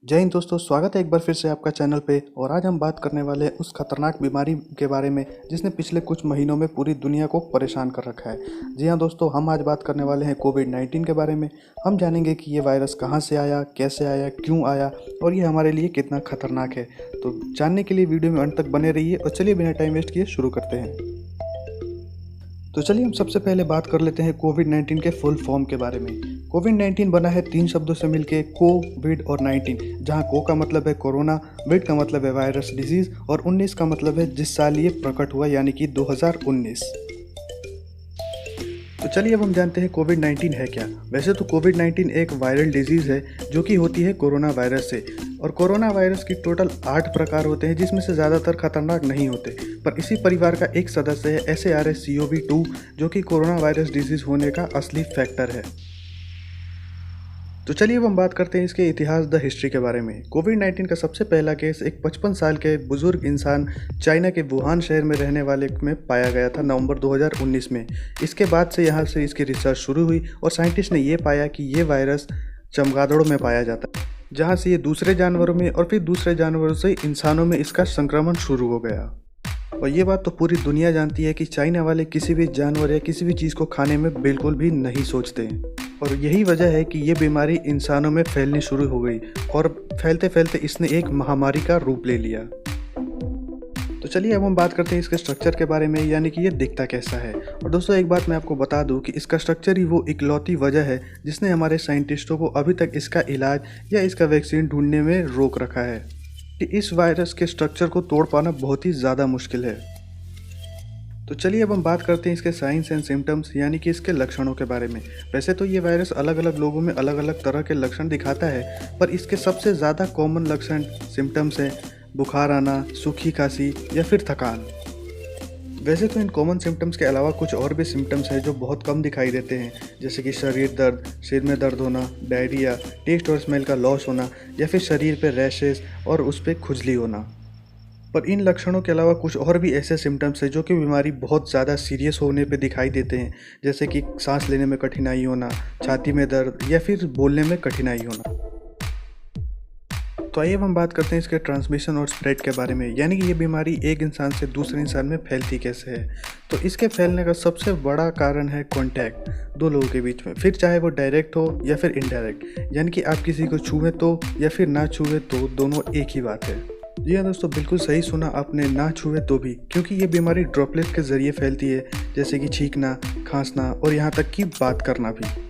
जय हिंद दोस्तों, स्वागत है एक बार फिर से आपका चैनल पे। और आज हम बात करने वाले हैं उस खतरनाक बीमारी के बारे में जिसने पिछले कुछ महीनों में पूरी दुनिया को परेशान कर रखा है। जी हाँ दोस्तों, हम आज बात करने वाले हैं कोविड-19 के बारे में। हम जानेंगे कि ये वायरस कहाँ से आया, कैसे आया, क्यों आया और ये हमारे लिए कितना खतरनाक है। तो जानने के लिए वीडियो में अंत तक बने रहिए और चलिए बिना टाइम वेस्ट किए शुरू करते हैं। तो चलिए हम सबसे पहले बात कर लेते हैं कोविड-19 के फुल फॉर्म के बारे में। कोविड-19 बना है 3 शब्दों से मिलके कोविड और 19, जहां को का मतलब है कोरोना, विड का मतलब है वायरस डिजीज और 19 का मतलब है जिस साल ये प्रकट हुआ यानी कि 2019। तो चलिए अब हम जानते हैं कोविड-19 है क्या। वैसे तो कोविड-19 एक वायरल डिजीज़ है जो कि होती है कोरोना वायरस से। और कोरोना वायरस की टोटल 8 प्रकार होते हैं जिसमें से ज़्यादातर खतरनाक नहीं होते, पर इसी परिवार का एक सदस्य है SARS-CoV-2 जो कि कोरोना वायरस डिजीज़ होने का असली फैक्टर है। तो चलिए अब हम बात करते हैं इसके इतिहास द हिस्ट्री के बारे में। कोविड-19 का सबसे पहला केस एक 55 साल के बुजुर्ग इंसान चाइना के वुहान शहर में रहने वाले में पाया गया था नवंबर 2019 में। इसके बाद से यहाँ से इसकी रिसर्च शुरू हुई और साइंटिस्ट ने ये पाया कि ये वायरस चमगादड़ों में पाया जाता है, जहाँ से ये दूसरे जानवरों में और फिर दूसरे जानवरों से इंसानों में इसका संक्रमण शुरू हो गया। और ये बात तो पूरी दुनिया जानती है कि चाइना वाले किसी भी जानवर या किसी भी चीज़ को खाने में बिल्कुल भी नहीं सोचते हैं। और यही वजह है कि ये बीमारी इंसानों में फैलनी शुरू हो गई और फैलते फैलते इसने एक महामारी का रूप ले लिया। तो चलिए अब हम बात करते हैं इसके स्ट्रक्चर के बारे में, यानी कि ये दिखता कैसा है। और दोस्तों एक बात मैं आपको बता दूं कि इसका स्ट्रक्चर ही वो इकलौती वजह है जिसने हमारे साइंटिस्टों को अभी तक इसका इलाज या इसका वैक्सीन ढूंढने में रोक रखा है कि इस वायरस के स्ट्रक्चर को तोड़ पाना बहुत ही ज़्यादा मुश्किल है। तो चलिए अब हम बात करते हैं इसके साइंस एंड सिम्टम्स, यानी कि इसके लक्षणों के बारे में। वैसे तो ये वायरस अलग अलग लोगों में अलग अलग तरह के लक्षण दिखाता है, पर इसके सबसे ज़्यादा कॉमन लक्षण सिम्टम्स हैं बुखार आना, सूखी खांसी या फिर थकान। वैसे तो इन कॉमन सिम्टम्स के अलावा कुछ और भी सिम्टम्स हैं जो बहुत कम दिखाई देते हैं, जैसे कि शरीर दर्द, सिर में दर्द होना, डायरिया, टेस्ट और स्मेल का लॉस होना या फिर शरीर पर रैशेस और उस पर खुजली होना। पर इन लक्षणों के अलावा कुछ और भी ऐसे सिम्टम्स हैं जो कि बीमारी बहुत ज़्यादा सीरियस होने पे दिखाई देते हैं, जैसे कि सांस लेने में कठिनाई होना, छाती में दर्द या फिर बोलने में कठिनाई होना। तो आइए अब हम बात करते हैं इसके ट्रांसमिशन और स्प्रेड के बारे में, यानी कि ये बीमारी एक इंसान से दूसरे इंसान में फैलती कैसे है। तो इसके फैलने का सबसे बड़ा कारण है कॉन्टैक्ट दो लोगों के बीच में, फिर चाहे वो डायरेक्ट हो या फिर इनडायरेक्ट, यानी कि आप किसी को छुएं तो या फिर ना छुएं तो दोनों एक ही बात है। जी हाँ दोस्तों, बिल्कुल सही सुना आपने, ना छुए तो भी, क्योंकि ये बीमारी ड्रॉपलेट के ज़रिए फैलती है, जैसे कि छींकना, खांसना और यहाँ तक कि बात करना भी।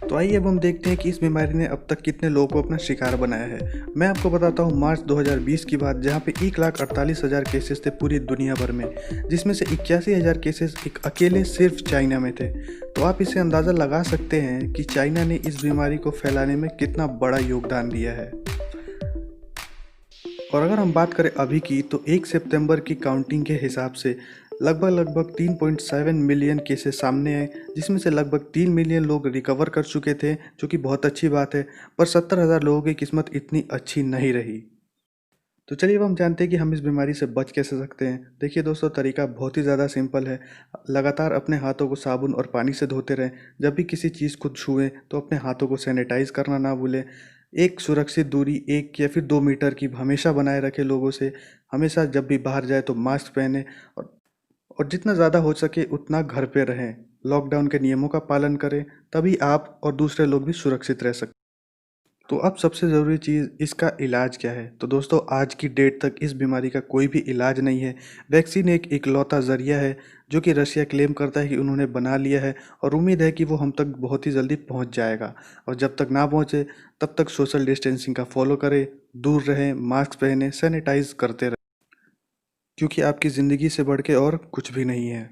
तो आइए अब हम देखते हैं कि इस बीमारी ने अब तक कितने लोगों को अपना शिकार बनाया है। मैं आपको बताता हूँ मार्च 2020 की बात, जहाँ पे 1,48,000 केसेस थे पूरी दुनिया भर में, जिसमें से 81,000 केसेस एक अकेले सिर्फ चाइना में थे। तो आप इसे अंदाज़ा लगा सकते हैं कि चाइना ने इस बीमारी को फैलाने में कितना बड़ा योगदान दिया है। और अगर हम बात करें अभी की, तो 1 सितंबर की काउंटिंग के हिसाब से लगभग 3.7 मिलियन केसेस सामने आए, जिसमें से लगभग 3 मिलियन लोग रिकवर कर चुके थे, जो कि बहुत अच्छी बात है। पर 70,000 लोगों की किस्मत इतनी अच्छी नहीं रही। तो चलिए अब हम जानते हैं कि हम इस बीमारी से बच कैसे सकते हैं। देखिए दोस्तों, तरीका बहुत ही ज़्यादा सिंपल है। लगातार अपने हाथों को साबुन और पानी से धोते रहें। जब भी किसी चीज़ को छुएं तो अपने हाथों को सैनिटाइज करना ना भूलें। एक सुरक्षित दूरी 1 या फिर 2 मीटर की हमेशा बनाए रखें लोगों से। हमेशा जब भी बाहर जाए तो मास्क पहने और जितना ज़्यादा हो सके उतना घर पे रहें। लॉकडाउन के नियमों का पालन करें, तभी आप और दूसरे लोग भी सुरक्षित रह सकते। तो अब सबसे ज़रूरी चीज़, इसका इलाज क्या है। तो दोस्तों आज की डेट तक इस बीमारी का कोई भी इलाज नहीं है। वैक्सीन एक इकलौता ज़रिया है जो कि रशिया क्लेम करता है कि उन्होंने बना लिया है, और उम्मीद है कि वो हम तक बहुत ही जल्दी पहुंच जाएगा। और जब तक ना पहुंचे तब तक सोशल डिस्टेंसिंग का फॉलो करें, दूर रहें, मास्क पहने, सैनिटाइज करते रहें, क्योंकि आपकी ज़िंदगी से बढ़ के और कुछ भी नहीं है।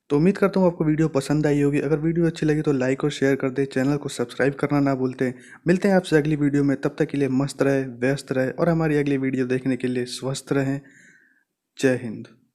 तो उम्मीद करता हूँ आपको वीडियो पसंद आई होगी। अगर वीडियो अच्छी लगी तो लाइक और शेयर कर दें, चैनल को सब्सक्राइब करना ना भूलते। मिलते हैं आपसे अगली वीडियो में, तब तक के लिए मस्त रहे, व्यस्त रहे और हमारी अगली वीडियो देखने के लिए स्वस्थ रहें। जय हिंद।